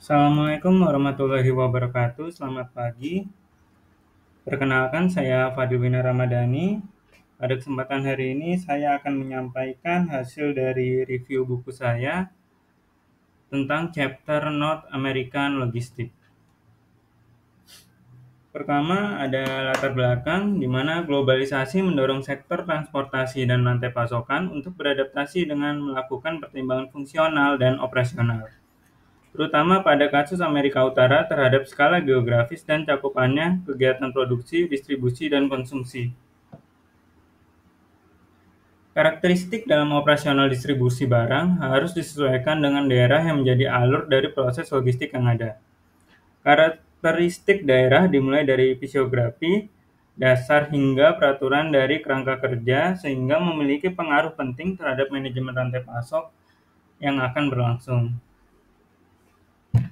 Assalamualaikum warahmatullahi wabarakatuh. Selamat pagi. Perkenalkan, saya Fadil Wina Ramadhani. Pada kesempatan hari ini, saya akan menyampaikan hasil dari review buku saya tentang chapter North American Logistics. Pertama, ada latar belakang di mana globalisasi mendorong sektor transportasi dan rantai pasokan untuk beradaptasi dengan melakukan pertimbangan fungsional dan operasional, terutama pada kasus Amerika Utara terhadap skala geografis dan cakupannya kegiatan produksi, distribusi, dan konsumsi. Karakteristik dalam operasional distribusi barang harus disesuaikan dengan daerah yang menjadi alur dari proses logistik yang ada. Karakteristik daerah dimulai dari fisiografi, dasar hingga peraturan dari kerangka kerja sehingga memiliki pengaruh penting terhadap manajemen rantai pasok yang akan berlangsung.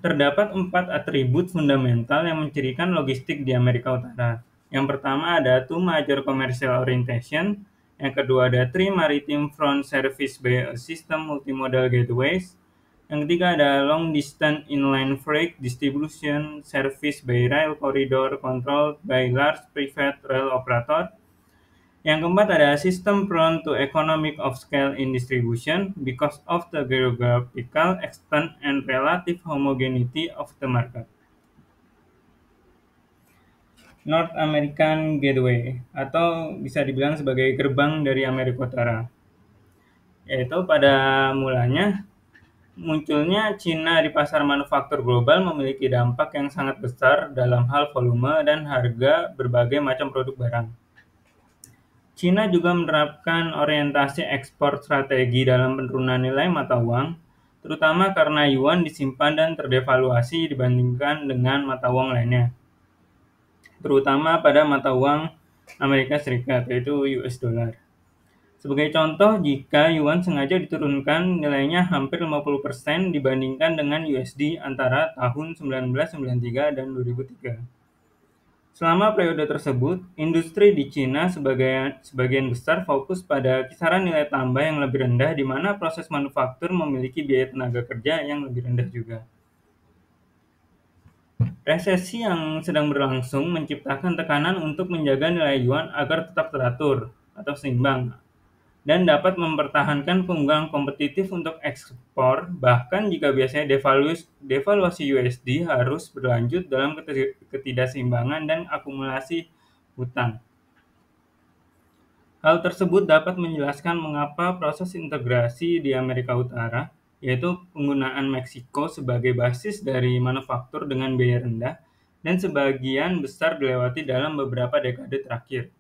Terdapat 4 atribut fundamental yang mencirikan logistik di Amerika Utara. Yang pertama ada two major commercial orientation, yang kedua ada three maritime front service by a system multimodal gateways, yang ketiga ada long distance inland freight distribution service by rail corridor controlled by large private rail operator. Yang keempat ada sistem prone to economic of scale in distribution because of the geographical extent and relative homogeneity of the market. North American Gateway atau bisa dibilang sebagai gerbang dari Amerika Utara. Yaitu pada mulanya munculnya Cina di pasar manufaktur global memiliki dampak yang sangat besar dalam hal volume dan harga berbagai macam produk barang. Cina juga menerapkan orientasi ekspor strategi dalam penurunan nilai mata uang, terutama karena yuan disimpan dan terdevaluasi dibandingkan dengan mata uang lainnya, terutama pada mata uang Amerika Serikat, yaitu US dollar. Sebagai contoh, jika yuan sengaja diturunkan nilainya hampir 50% dibandingkan dengan USD antara tahun 1993 dan 2003. Selama periode tersebut, industri di Cina sebagian besar fokus pada kisaran nilai tambah yang lebih rendah di mana proses manufaktur memiliki biaya tenaga kerja yang lebih rendah juga. Resesi yang sedang berlangsung menciptakan tekanan untuk menjaga nilai yuan agar tetap teratur atau seimbang dan dapat mempertahankan keunggulan kompetitif untuk ekspor bahkan jika biasanya devaluasi USD harus berlanjut dalam ketidakseimbangan dan akumulasi hutang. Hal tersebut dapat menjelaskan mengapa proses integrasi di Amerika Utara, yaitu penggunaan Meksiko sebagai basis dari manufaktur dengan biaya rendah, dan sebagian besar dilewati dalam beberapa dekade terakhir.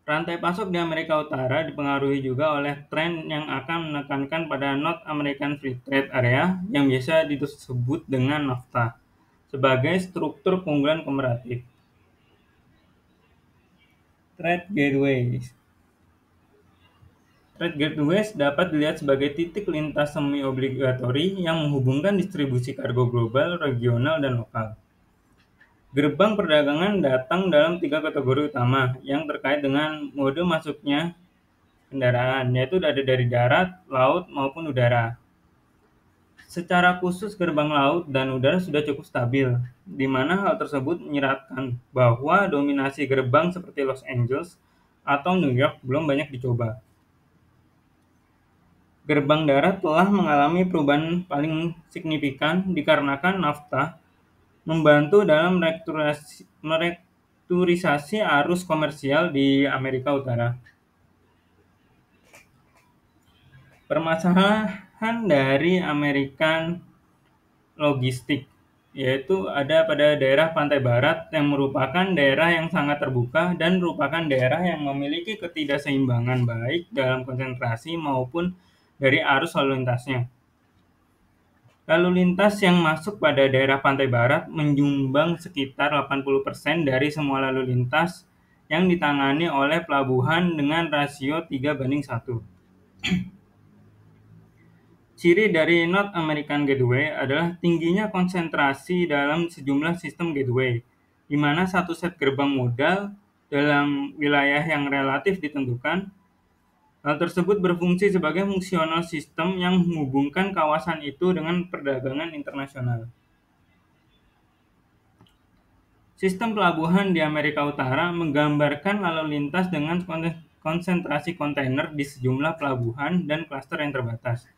Rantai pasok di Amerika Utara dipengaruhi juga oleh tren yang akan menekankan pada North American Free Trade Area yang biasa disebut dengan NAFTA sebagai struktur keunggulan komparatif. Trade Gateways dapat dilihat sebagai titik lintas semi-obligatori yang menghubungkan distribusi kargo global, regional, dan lokal. Gerbang perdagangan datang dalam 3 kategori utama yang terkait dengan mode masuknya kendaraan, yaitu ada dari darat, laut, maupun udara. Secara khusus gerbang laut dan udara sudah cukup stabil, di mana hal tersebut menyiratkan bahwa dominasi gerbang seperti Los Angeles atau New York belum banyak dicoba. Gerbang darat telah mengalami perubahan paling signifikan dikarenakan NAFTA membantu dalam merekturisasi arus komersial di Amerika Utara. Permasalahan dari American Logistik yaitu ada pada daerah pantai barat yang merupakan daerah yang sangat terbuka dan merupakan daerah yang memiliki ketidakseimbangan baik dalam konsentrasi maupun dari arus lalu lintasnya. Lalu lintas yang masuk pada daerah pantai barat menyumbang sekitar 80% dari semua lalu lintas yang ditangani oleh pelabuhan dengan rasio 3:1. Ciri dari North American Gateway adalah tingginya konsentrasi dalam sejumlah sistem gateway, di mana satu set gerbang modal dalam wilayah yang relatif ditentukan Hal tersebut berfungsi sebagai fungsional sistem yang menghubungkan kawasan itu dengan perdagangan internasional. Sistem pelabuhan di Amerika Utara menggambarkan lalu lintas dengan konsentrasi kontainer di sejumlah pelabuhan dan klaster yang terbatas.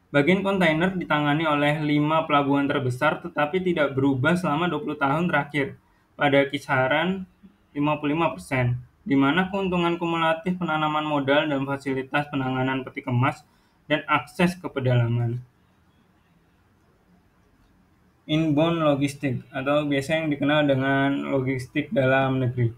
Bagian kontainer ditangani oleh 5 pelabuhan terbesar tetapi tidak berubah selama 20 tahun terakhir pada kisaran 55%, di mana keuntungan kumulatif penanaman modal dan fasilitas penanganan peti kemas dan akses ke pedalaman. Inbound logistik atau biasa yang dikenal dengan logistik dalam negeri.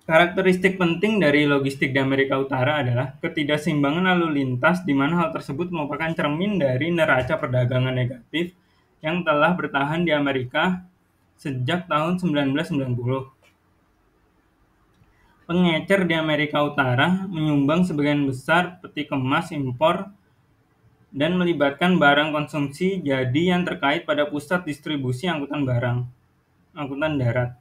Karakteristik penting dari logistik di Amerika Utara adalah ketidakseimbangan lalu lintas, di mana hal tersebut merupakan cermin dari neraca perdagangan negatif yang telah bertahan di Amerika sejak tahun 1990. Pengecer di Amerika Utara menyumbang sebagian besar peti kemas impor dan melibatkan barang konsumsi jadi yang terkait pada pusat distribusi angkutan darat.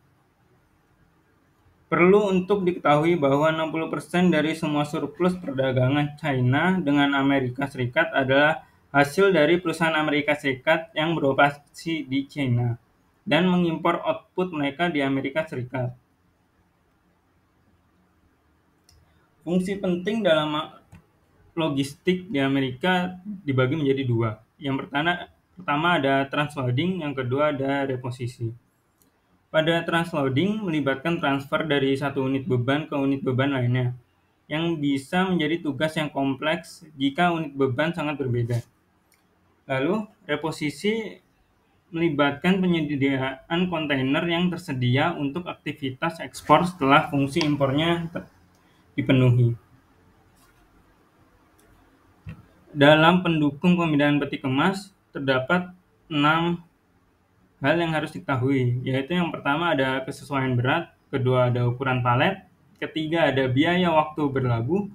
Perlu untuk diketahui bahwa 60% dari semua surplus perdagangan China dengan Amerika Serikat adalah hasil dari perusahaan Amerika Serikat yang beroperasi di China dan mengimpor output mereka di Amerika Serikat. Fungsi penting dalam logistik di Amerika dibagi menjadi dua. Yang pertama ada transloading, yang kedua ada reposisi. Pada transloading melibatkan transfer dari satu unit beban ke unit beban lainnya, yang bisa menjadi tugas yang kompleks jika unit beban sangat berbeda. Lalu, reposisi melibatkan penyediaan kontainer yang tersedia untuk aktivitas ekspor setelah fungsi impornya dipenuhi. Dalam pendukung pemindahan peti kemas, terdapat 6 hal yang harus diketahui, yaitu yang pertama ada kesesuaian berat, kedua ada ukuran palet, ketiga ada biaya waktu berlabuh,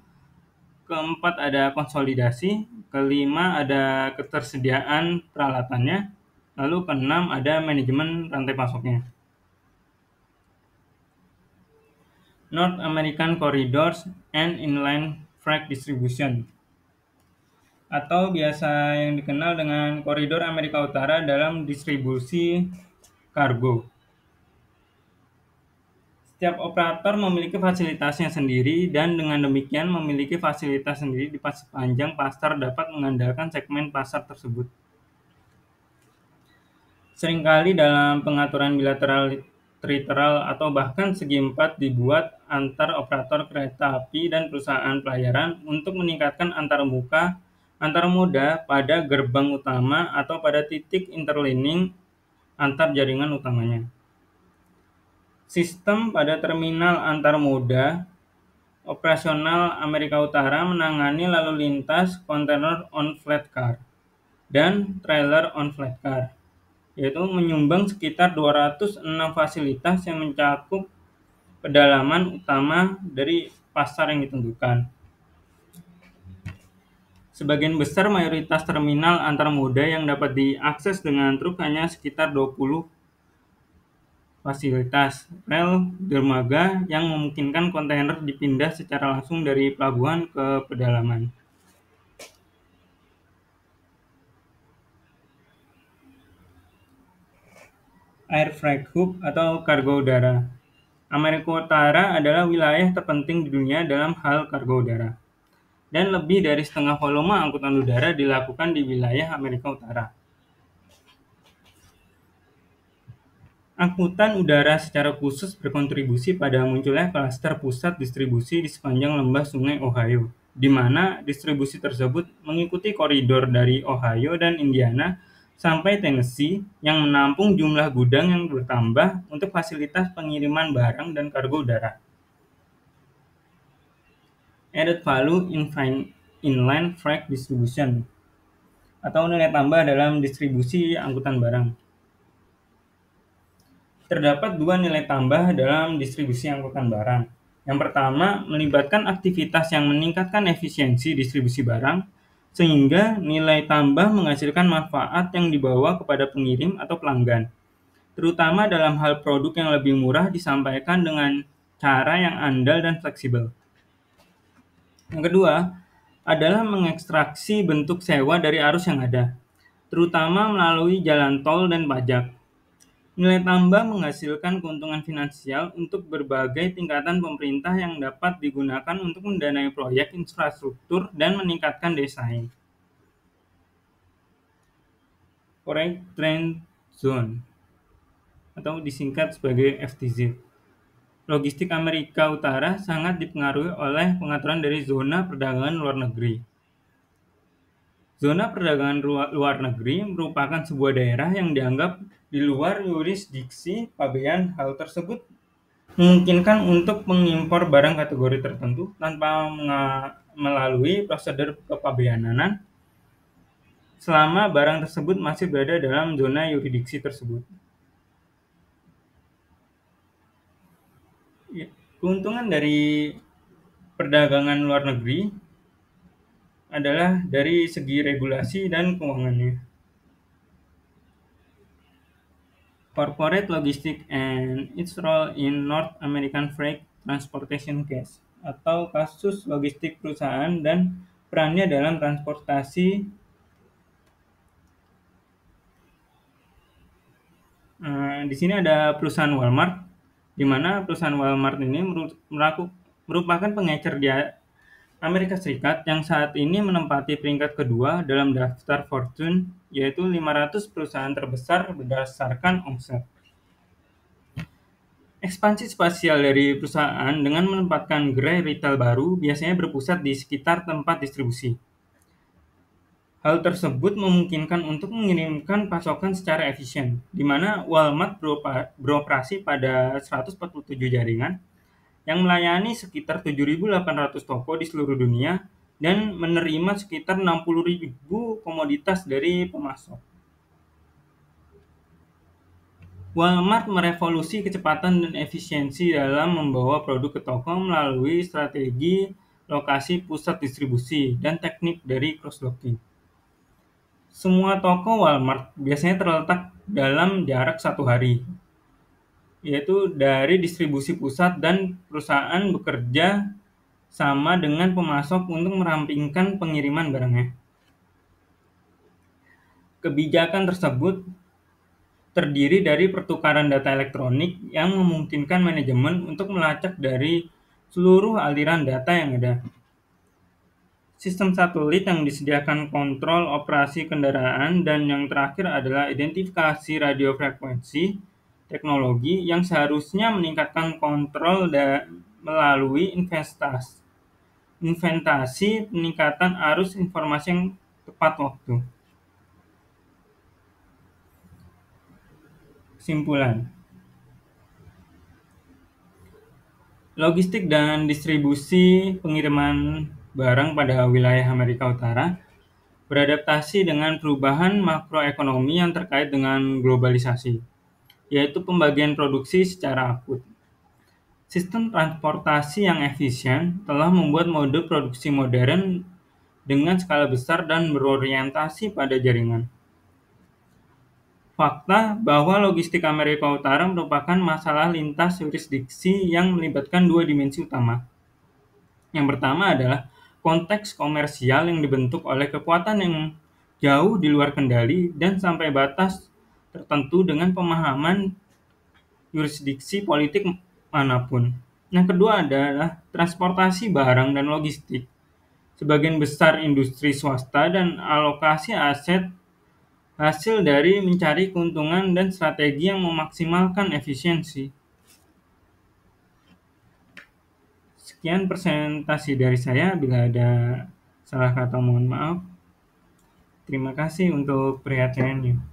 keempat ada konsolidasi, kelima ada ketersediaan peralatannya, lalu keenam ada manajemen rantai pasoknya. North American Corridors and Inland Freight Distribution, atau biasa yang dikenal dengan koridor Amerika Utara dalam distribusi kargo. Setiap operator memiliki fasilitasnya sendiri dan dengan demikian memiliki fasilitas sendiri di sepanjang pasar dapat mengandalkan segmen pasar tersebut. Seringkali dalam pengaturan bilateral, trilateral, atau bahkan segi empat dibuat antar operator kereta api dan perusahaan pelayaran untuk meningkatkan antar moda pada gerbang utama atau pada titik interlining antar jaringan utamanya. Sistem pada terminal antar moda operasional Amerika Utara menangani lalu lintas kontainer on flat car dan trailer on flat car, yaitu menyumbang sekitar 206 fasilitas yang mencakup pedalaman utama dari pasar yang ditentukan. Sebagian besar mayoritas terminal antar moda yang dapat diakses dengan truk hanya sekitar 20 fasilitas rel dermaga yang memungkinkan kontainer dipindah secara langsung dari pelabuhan ke pedalaman. Air Freight Hub atau kargo udara. Amerika Utara adalah wilayah terpenting di dunia dalam hal kargo udara, dan lebih dari setengah volume angkutan udara dilakukan di wilayah Amerika Utara. Angkutan udara secara khusus berkontribusi pada munculnya klaster pusat distribusi di sepanjang lembah Sungai Ohio, di mana distribusi tersebut mengikuti koridor dari Ohio dan Indiana sampai Tennessee yang menampung jumlah gudang yang bertambah untuk fasilitas pengiriman barang dan kargo udara. Added value in inland freight distribution, atau nilai tambah dalam distribusi angkutan barang. Terdapat dua nilai tambah dalam distribusi angkutan barang. Yang pertama, melibatkan aktivitas yang meningkatkan efisiensi distribusi barang, sehingga nilai tambah menghasilkan manfaat yang dibawa kepada pengirim atau pelanggan. terutama dalam hal produk yang lebih murah disampaikan dengan cara yang andal dan fleksibel. Yang kedua adalah mengekstraksi bentuk sewa dari arus yang ada, terutama melalui jalan tol dan pajak. Nilai tambah menghasilkan keuntungan finansial untuk berbagai tingkatan pemerintah yang dapat digunakan untuk mendanai proyek infrastruktur dan meningkatkan desain. Foreign Trade Zone atau disingkat sebagai FTZ. Logistik Amerika Utara sangat dipengaruhi oleh pengaturan dari zona perdagangan luar negeri. Zona perdagangan luar negeri merupakan sebuah daerah yang dianggap di luar yurisdiksi pabean. Hal tersebut memungkinkan untuk mengimpor barang kategori tertentu tanpa melalui prosedur kepabeanan selama barang tersebut masih berada dalam zona yurisdiksi tersebut. Keuntungan dari perdagangan luar negeri adalah dari segi regulasi dan keuangannya. Corporate Logistics and its role in North American Freight Transportation Case, atau kasus logistik perusahaan dan perannya dalam transportasi. Di sini ada perusahaan Walmart, di mana perusahaan Walmart ini merupakan pengecer di Amerika Serikat yang saat ini menempati peringkat kedua dalam daftar Fortune, yaitu 500 perusahaan terbesar berdasarkan omset. Ekspansi spasial dari perusahaan dengan menempatkan gerai retail baru biasanya berpusat di sekitar tempat distribusi. Hal tersebut memungkinkan untuk mengirimkan pasokan secara efisien, di mana Walmart beroperasi pada 147 jaringan yang melayani sekitar 7.800 toko di seluruh dunia dan menerima sekitar 60.000 komoditas dari pemasok. Walmart merevolusi kecepatan dan efisiensi dalam membawa produk ke toko melalui strategi lokasi pusat distribusi dan teknik dari cross-docking. Semua toko Walmart biasanya terletak dalam jarak 1 hari, yaitu dari distribusi pusat, dan perusahaan bekerja sama dengan pemasok untuk merampingkan pengiriman barangnya. Kebijakan tersebut terdiri dari pertukaran data elektronik yang memungkinkan manajemen untuk melacak dari seluruh aliran data yang ada. Sistem satelit yang disediakan kontrol operasi kendaraan, dan yang terakhir adalah identifikasi radiofrekuensi teknologi yang seharusnya meningkatkan kontrol melalui inventasi peningkatan arus informasi yang tepat waktu. Kesimpulan, logistik dan distribusi pengiriman barang pada wilayah Amerika Utara beradaptasi dengan perubahan makroekonomi yang terkait dengan globalisasi, yaitu pembagian produksi secara akut. Sistem transportasi yang efisien telah membuat mode produksi modern dengan skala besar dan berorientasi pada jaringan. Fakta bahwa logistik Amerika Utara merupakan masalah lintas yurisdiksi yang melibatkan 2 dimensi utama. Yang pertama adalah konteks komersial yang dibentuk oleh kekuatan yang jauh di luar kendali dan sampai batas tertentu dengan pemahaman yurisdiksi politik manapun. Yang kedua adalah transportasi barang dan logistik. Sebagian besar industri swasta dan alokasi aset hasil dari mencari keuntungan dan strategi yang memaksimalkan efisiensi. Sekian presentasi dari saya. Bila ada salah kata mohon maaf. Terima kasih untuk perhatiannya.